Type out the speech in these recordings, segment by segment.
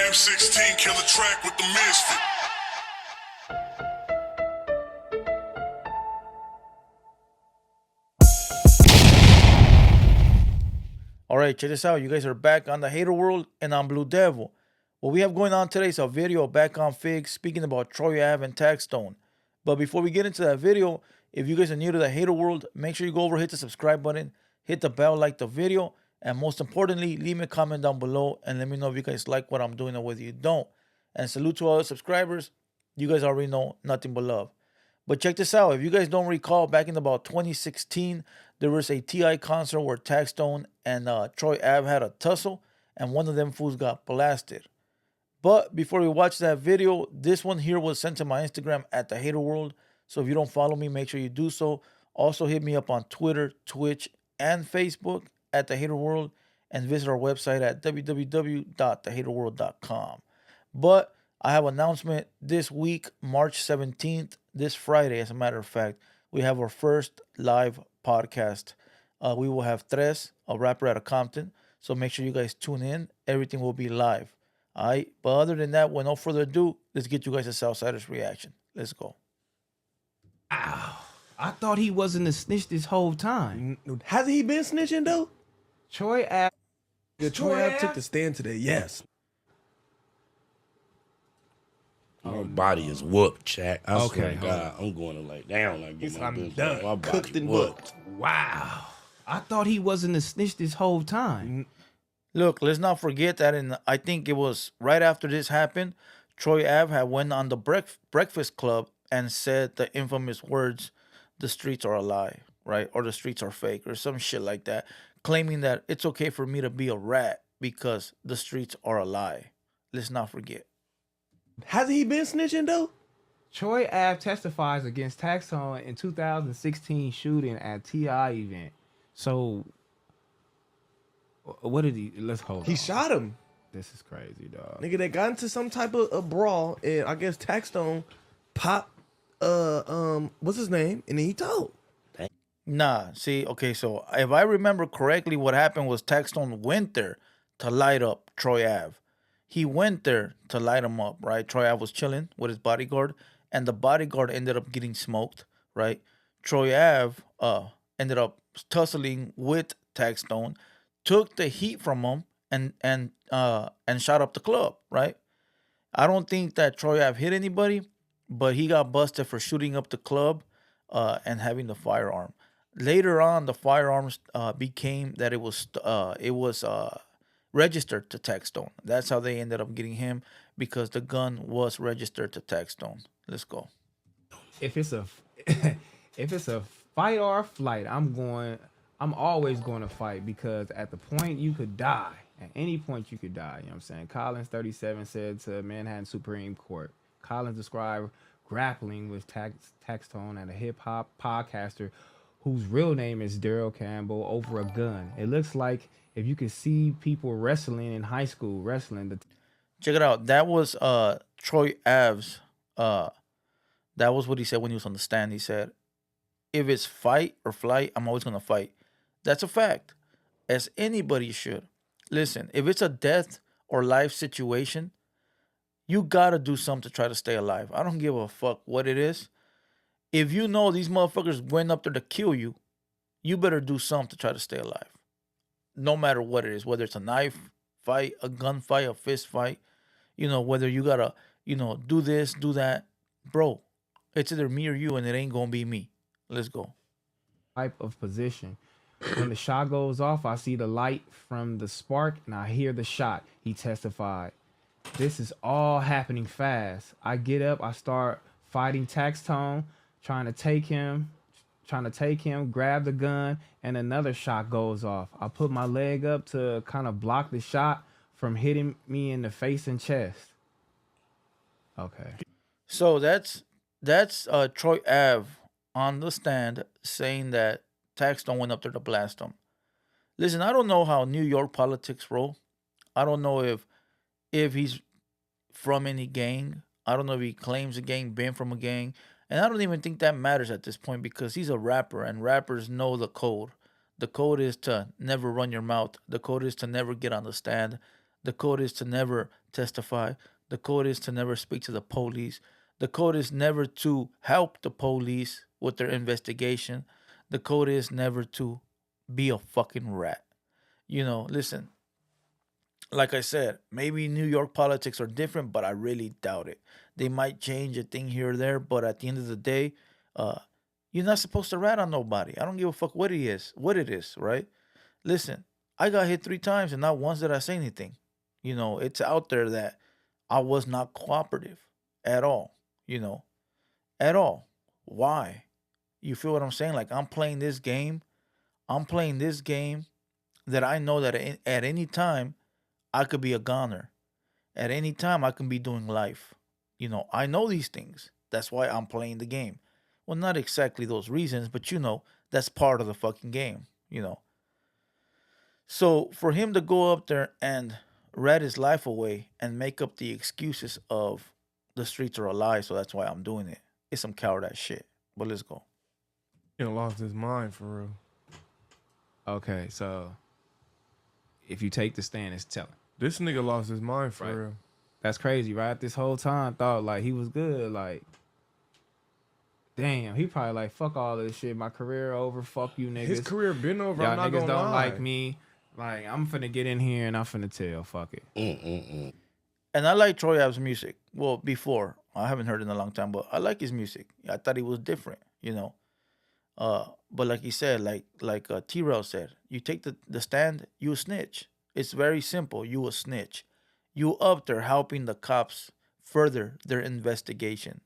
Game 16, kill a track with the misfit. All right, check this out. You guys are back on the Hater World, and I'm Blue Devil. What we have going on today is a video back on Fig speaking about Troy Ave and Taxstone. But before we get into that video, if you guys are new to the Hater World, make sure you go over, hit the subscribe button, hit the bell, like the video, and most importantly, leave me a comment down below and let me know if you guys like what I'm doing or whether you don't. And salute to all the subscribers. You guys already know nothing but love. But check this out. If you guys don't recall, back in about 2016, there was a T.I. concert where Taxstone and Troy Ave had a tussle, and one of them fools got blasted. But before we watch that video, this one here was sent to my Instagram at TheHaterWorld. So if you don't follow me, make sure you do so. Also hit me up on Twitter, Twitch, and Facebook at TheHaterWorld, and visit our website at www.thehaterworld.com. But I have an announcement this week, March 17th, this Friday, as a matter of fact. We have our first live podcast. We will have Tres, a rapper out of Compton. So make sure you guys tune in. Everything will be live. All right. But other than that, with no further ado, let's get you guys a Southsider's reaction. Let's go. Ow. I thought he wasn't a snitch this whole time. Hasn't he been snitching though? Troy Ave. Troy Ave took the stand today. Yes. My body is whooped, chat. I swear Okay, to God, I'm going to lay down like get my I'm business. done. My body Cooked and whooped. booked. Wow. I thought he wasn't a snitch this whole time. Look, let's not forget that I think it was right after this happened, Troy Ave had went on the Breakfast Club and said the infamous words, "The streets are a lie," right? Or "the streets are fake," or some shit like that, claiming that it's okay for me to be a rat because the streets are a lie. Let's not forget. Hasn't he been snitching though? Troy Ave testifies against Taxstone in 2016 shooting at T.I. event. So, what did he? Let's hold on. He shot him. This is crazy, dog. Nigga, they got into some type of a brawl, and I guess Taxstone popped what's his name? And then he told. Nah, see, okay, so if I remember correctly, what happened was Taxstone went there to light up Troy Ave. He went there to light him up, right? Troy Ave was chilling with his bodyguard, and the bodyguard ended up getting smoked, right? Troy Ave ended up tussling with Taxstone, took the heat from him, and shot up the club, right? I don't think that Troy Ave hit anybody, but he got busted for shooting up the club and having the firearm. Later on, the firearms became that it was registered to Taxstone. That's how they ended up getting him, because the gun was registered to Taxstone. Let's go. If it's a fight or a flight, I'm always going to fight, because at the point you could die. At any point you could die. You know what I'm saying? Collins 37 said to Manhattan Supreme Court. Collins described grappling with Taxstone and a hip hop podcaster whose real name is Daryl Campbell over a gun. It looks like if you could see people wrestling in high school, Check it out. That was Troy Ave's. That was what he said when he was on the stand. He said, "If it's fight or flight, I'm always gonna fight." That's a fact, as anybody should. Listen, if it's a death or life situation, you gotta do something to try to stay alive. I don't give a fuck what it is. If you know these motherfuckers went up there to kill you, you better do something to try to stay alive. No matter what it is, whether it's a knife fight, a gun fight, a fist fight, whether you gotta, do this, do that. Bro, it's either me or you, and it ain't gonna be me. Let's go. type of position. When the shot goes off, I see the light from the spark and I hear the shot. He testified. This is all happening fast. I get up, I start fighting Taxstone, trying to take him, grab the gun, and another shot goes off. I put my leg up to kind of block the shot from hitting me in the face and chest. Okay. So that's Troy Ave on the stand saying that Taxstone went up there to blast him. Listen, I don't know how New York politics roll. I don't know if he's from any gang. I don't know if he claims a gang, been from a gang. And I don't even think that matters at this point, because he's a rapper and rappers know the code. The code is to never run your mouth. The code is to never get on the stand. The code is to never testify. The code is to never speak to the police. The code is never to help the police with their investigation. The code is never to be a fucking rat. Listen, like I said, maybe New York politics are different, but I really doubt it. They might change a thing here or there, but at the end of the day, you're not supposed to rat on nobody. I don't give a fuck what it is, right? Listen, I got hit 3 times and not once did I say anything. It's out there that I was not cooperative at all, at all. Why? You feel what I'm saying? Like I'm playing this game. That I know that at any time I could be a goner. At any time I can be doing life. I know these things. That's why I'm playing the game. Well, not exactly those reasons, but that's part of the fucking game, So for him to go up there and rat his life away and make up the excuses of the streets are a lie, so that's why I'm doing it. It's some coward ass shit. But let's go. He done lost his mind for real. Okay, so if you take the stand, it's telling. This nigga lost his mind for real. That's crazy, right? This whole time, thought like he was good. Like, damn, he probably like, fuck all this shit. My career over. Fuck you, niggas. His career been over. Y'all I'm not niggas gonna don't lie. like me. Like, I'm finna get in here and I'm finna tell. Fuck it. And I like Troy Ave's music. Well, before. I haven't heard it in a long time, but I like his music. I thought he was different, But like he said, like T-Rail said, you take the stand, you a snitch. It's very simple. You a snitch. You up there helping the cops further their investigation.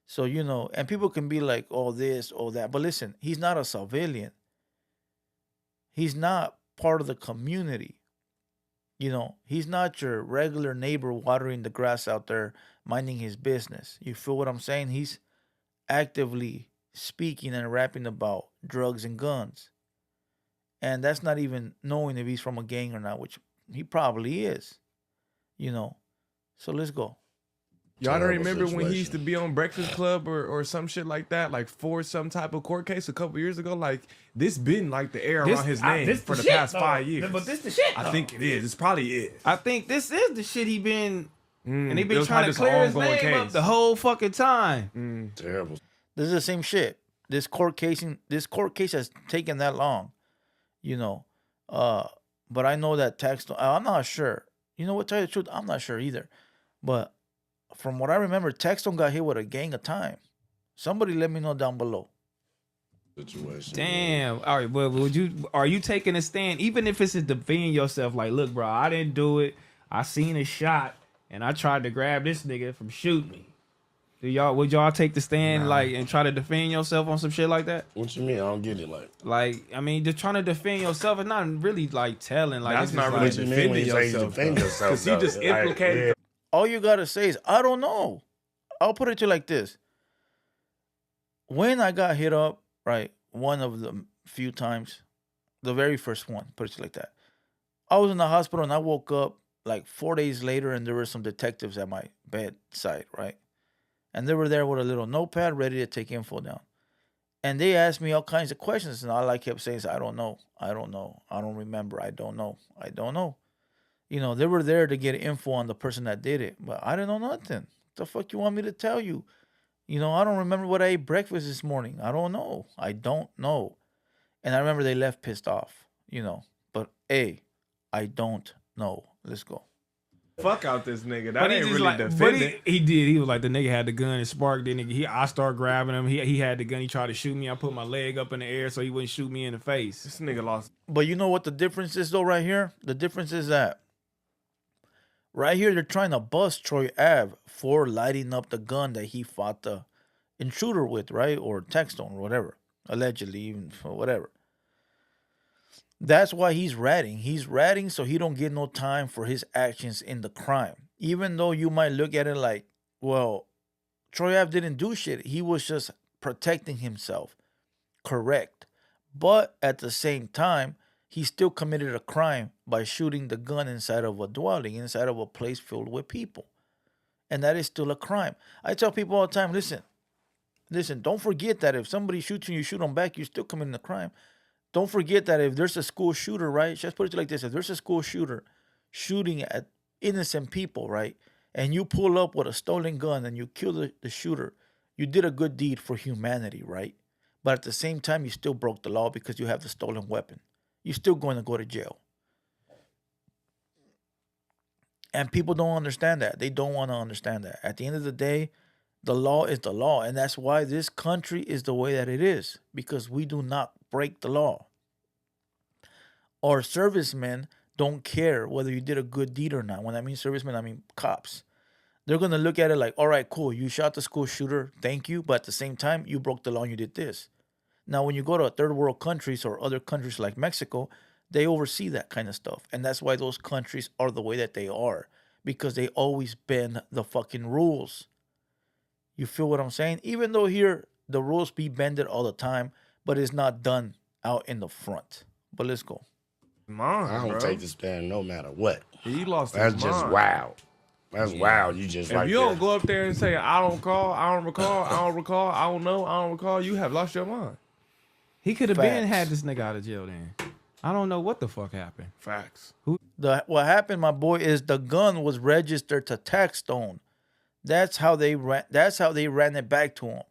So, and people can be like, oh, this, oh, that. But listen, he's not a civilian. He's not part of the community. He's not your regular neighbor watering the grass out there, minding his business. You feel what I'm saying? He's actively speaking and rapping about drugs and guns. And that's not even knowing if he's from a gang or not, which he probably is. So let's go. Y'all don't Terrible remember when he situation. used to be on Breakfast Club or some shit like that, like for some type of court case a couple years ago? Like, this been like the air around his name for the past 5 years. But this the shit. I think it is. It's probably it. I think this is the shit he been, and he it been was trying like to this clear his ongoing name up case. the whole fucking time. Terrible. This is the same shit. This court case has taken that long, But I know that Taxstone. I'm not sure. You know what? Tell you the truth, I'm not sure either. But from what I remember, Taxstone got hit with a gang of time. Somebody let me know down below. Situation. Damn. All right. Well, are you taking a stand, even if it's to defend yourself? Like, look, bro, I didn't do it. I seen a shot, and I tried to grab this nigga from shooting me. Would y'all take the stand and try to defend yourself on some shit like that? What you mean? I don't get it. Like, I mean, just trying to defend yourself is not really like telling. Like, That's it's not just really what you mean when defending you say you yourself. defend yourself? Because he though? just Like, implicated. yeah. All you gotta say is, I don't know. I'll put it to you like this. When I got hit up, right, one of the few times, the very first one, put it to you like that. I was in the hospital and I woke up like 4 days later and there were some detectives at my bedside, right? And they were there with a little notepad ready to take info down. And they asked me all kinds of questions. And all I kept saying is, I don't know. I don't know. I don't remember. I don't know. I don't know. They were there to get info on the person that did it. But I didn't know nothing. What the fuck you want me to tell you? I don't remember what I ate breakfast this morning. I don't know. I don't know. And I remember they left pissed off, But, hey, I don't know. Let's go. Fuck out this nigga. That But he ain't just really like, but defending. he did. He was like, the nigga had the gun and sparked the nigga. I started grabbing him. He had the gun. He tried to shoot me. I put my leg up in the air so he wouldn't shoot me in the face. This nigga lost. But you know what the difference is, though, right here? The difference is that right here, they're trying to bust Troy Ave for lighting up the gun that he fought the intruder with, right? Or Taxstone or whatever. Allegedly, even or whatever. That's why he's ratting. He's ratting so he don't get no time for his actions in the crime. Even though you might look at it like, well, Troy Ave didn't do shit. He was just protecting himself. Correct. But at the same time, he still committed a crime by shooting the gun inside of a dwelling, inside of a place filled with people. And that is still a crime. I tell people all the time, listen, don't forget that if somebody shoots you, you shoot them back, you're still committing a crime. Don't forget that if there's a school shooter, right? Just put it like this. If there's a school shooter shooting at innocent people, right? And you pull up with a stolen gun and you kill the shooter, you did a good deed for humanity, right? But at the same time, you still broke the law because you have the stolen weapon. You're still going to go to jail. And people don't understand that. They don't want to understand that. At the end of the day, the law is the law. And that's why this country is the way that it is. Because we do not break the law. Our servicemen don't care whether you did a good deed or not. When I mean servicemen, I mean cops. They're going to look at it like, all right, cool. You shot the school shooter. Thank you. But at the same time, you broke the law and you did this. Now, when you go to third world countries or other countries like Mexico, they oversee that kind of stuff. And that's why those countries are the way that they are. Because they always bend the fucking rules. You feel what I'm saying? Even though here, the rules be bended all the time, but it's not done out in the front. But let's go. I don't take the stand no matter what. He lost That's his just mind. wild. That's wild. You just If you don't go up there and say, I don't recall, I don't recall, I don't recall, I don't know, I don't recall, you have lost your mind. He could have been had this nigga out of jail then. I don't know what the fuck happened. Facts. What happened, my boy, is the gun was registered to Taxstone. That's how they ran it back to him.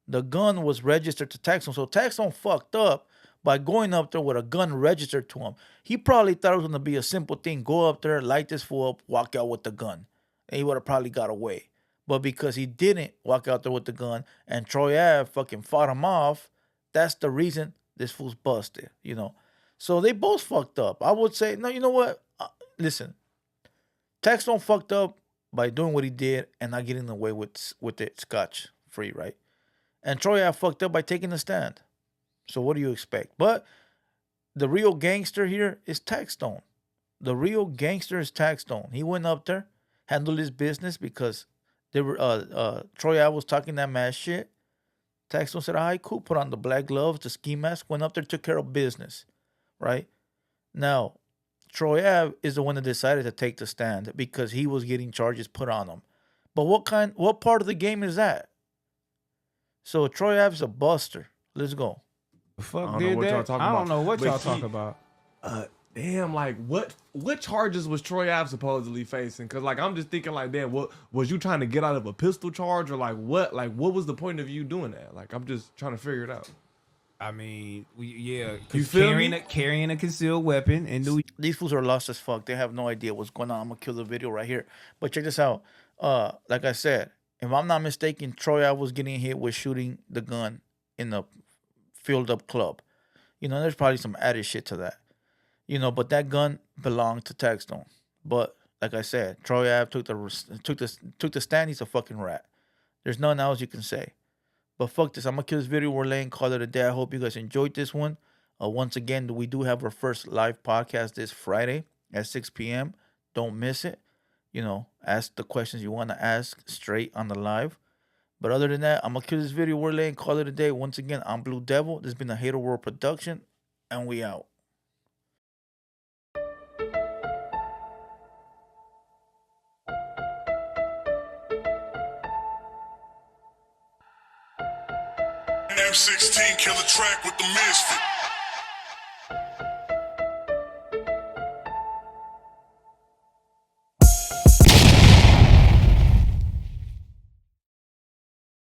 The gun was registered to Taxstone. So Taxstone fucked up by going up there with a gun registered to him. He probably thought it was gonna be a simple thing. Go up there, light this fool up, walk out with the gun. And he would have probably got away. But because he didn't walk out there with the gun and Troy Ave fucking fought him off, that's the reason this fool's busted, you know. So they both fucked up. I would say, no, you know what? Listen, Taxstone fucked up by doing what he did and not getting away with it scotch free, right? And Troy Ave fucked up by taking a stand. So what do you expect? But the real gangster here is Taxstone. The real gangster is Taxstone. He went up there, handled his business because they were Troy Ave was talking that mad shit. Taxstone said, all right, cool. Put on the black gloves, the ski mask, went up there, took care of business, right? Now, Troy Ave is the one that decided to take the stand because he was getting charges put on him. But what part of the game is that? So Troy Ave's a buster. Let's go. The fuck I don't know did what y'all that? talking I don't about. know what But y'all he- talk about. Damn, like what charges was Troy Ave supposedly facing? Cause like I'm just thinking like, damn, what was you trying to get out of a pistol charge or like what was the point of you doing that? Like I'm just trying to figure it out. I mean, you You feel me? carrying a concealed weapon in New These fools are lost as fuck. They have no idea what's going on. I'm gonna kill the video right here. But check this out. Like I said, if I'm not mistaken, Troy Ave was getting hit with shooting the gun in the filled up club. You know, there's probably some added shit to that. You know, but that gun belonged to Taxstone. But like I said, Troy Ave took the stand. He's a fucking rat. There's nothing else you can say. But fuck this. I'm gonna kill this video. We're laying call it a day. I hope you guys enjoyed this one. Once again, we do have our first live podcast this Friday at 6 p.m. Don't miss it. You know, ask the questions you want to ask straight on the live. But other than that, I'm gonna kill this video. We're laying call it a day. Once again, I'm Blue Devil. This has been a Hater World production, and we out. M16 killer track with the misfit.